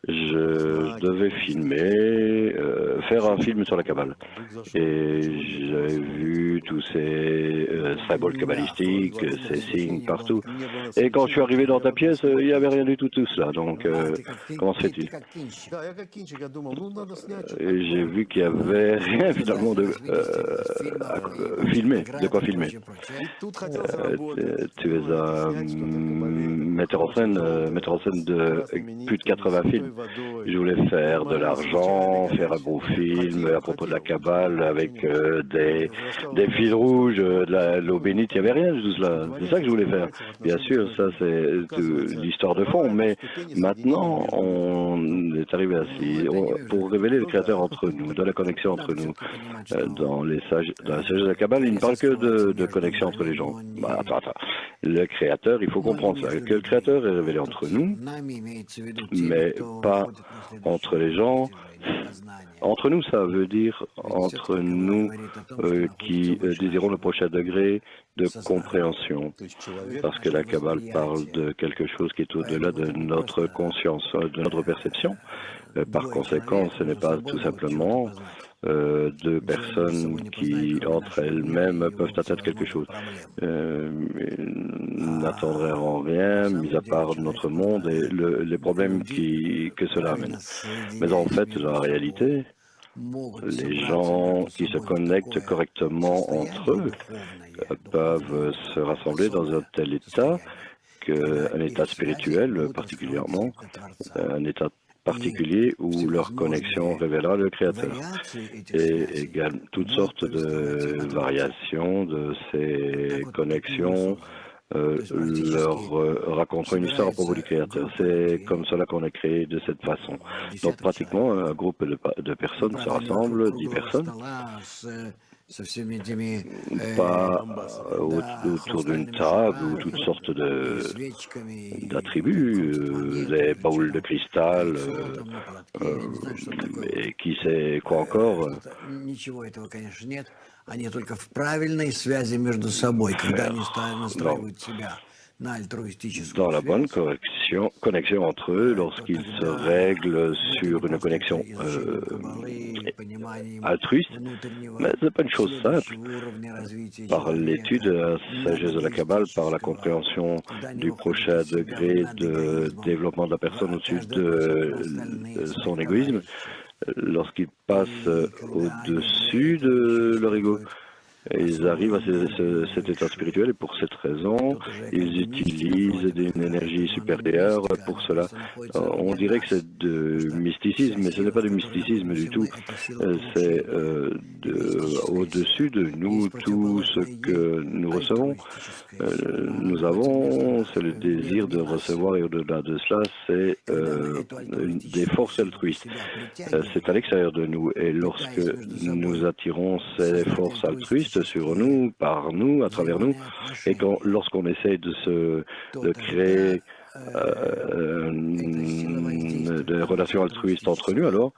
je devais filmer, faire un film sur la Kabbale. Et j'avais vu tous ces symboles kabbalistiques, ces signes partout. Et quand je suis arrivé dans ta pièce, il n'y avait rien du tout cela. Donc, comment se fait-il? Et j'ai vu qu'il n'y avait rien finalement à filmer, de quoi filmer. Tu es un metteur en scène de plus de 80 films. Je voulais faire de l'argent, faire un gros film à propos de la Kabbale avec des fils rouges, de l'eau bénite, il n'y avait rien de tout cela. C'est ça que je voulais faire. Bien sûr, ça c'est l'histoire de fond, mais maintenant on est arrivé à pour révéler le Créateur entre nous, de la connexion entre nous. Dans la sagesse de la Kabbale, il ne parle que de connexion entre les gens. Bah, attends. Le Créateur, il faut comprendre ça, que le Créateur est révélé entre nous, mais pas entre les gens. Entre nous, ça veut dire entre nous qui désirons le prochain degré de compréhension, parce que la Kabbale parle de quelque chose qui est au-delà de notre conscience, de notre perception. Par conséquent, ce n'est pas tout simplement deux personnes qui, entre elles-mêmes, peuvent atteindre quelque chose. N'attendraient en rien, mis à part notre monde et les problèmes que cela amène. Mais en fait, dans la réalité, les gens qui se connectent correctement entre eux peuvent se rassembler dans un tel état qu'un état spirituel particulièrement, un état particulier où leur connexion révélera le Créateur. Et également toutes sortes de variations de ces connexions leur raconteront une histoire à propos du Créateur. C'est comme cela qu'on a créé de cette façon. Donc pratiquement un groupe de personnes se rassemble, 10 personnes, pas autour d'une table ou toutes sortes d'attributs, des boules de cristal, et qui sait quoi encore. Dans la bonne connexion entre eux, lorsqu'ils se règlent sur une connexion altruiste, mais ce n'est pas une chose simple. Par l'étude de la sagesse de la Kabbale, par la compréhension du prochain degré de développement de la personne au-dessus de son égoïsme, lorsqu'ils passent au-dessus de leur ego, ils arrivent à cet état spirituel et pour cette raison, ils utilisent une énergie supérieure pour cela. On dirait que c'est de mysticisme, mais ce n'est pas du mysticisme du tout. C'est au-dessus de nous, tout ce que nous recevons. Nous avons, c'est le désir de recevoir et au-delà de cela, c'est des forces altruistes. C'est à l'extérieur de nous et lorsque nous attirons ces forces altruistes sur nous, par nous, à travers nous, et lorsqu'on essaie de créer des relations altruistes entre nous, alors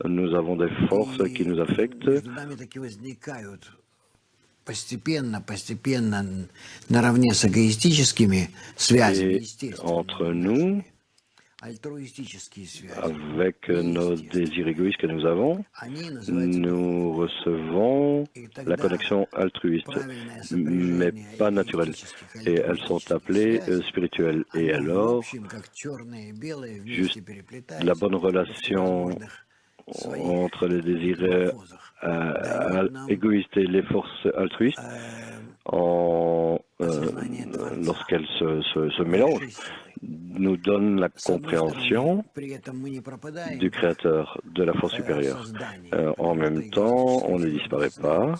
nous avons des forces qui nous affectent. Et entre nous, avec nos désirs égoïstes que nous avons, nous recevons la connexion altruiste, mais pas naturelle. Et elles sont appelées spirituelles. Et alors, juste la bonne relation entre les désirs égoïstes et les forces altruistes, lorsqu'elles se mélangent, nous donne la compréhension du Créateur, de la force supérieure. En même temps, on ne disparaît pas.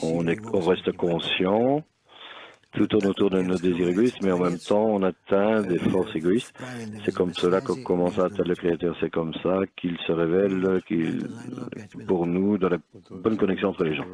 On reste conscient. Tout tourne autour de nos désirs égoïstes, mais en même temps, on atteint des forces égoïstes. C'est comme cela qu'on commence à atteindre le Créateur. C'est comme ça qu'il se révèle pour nous dans la bonne connexion entre les gens.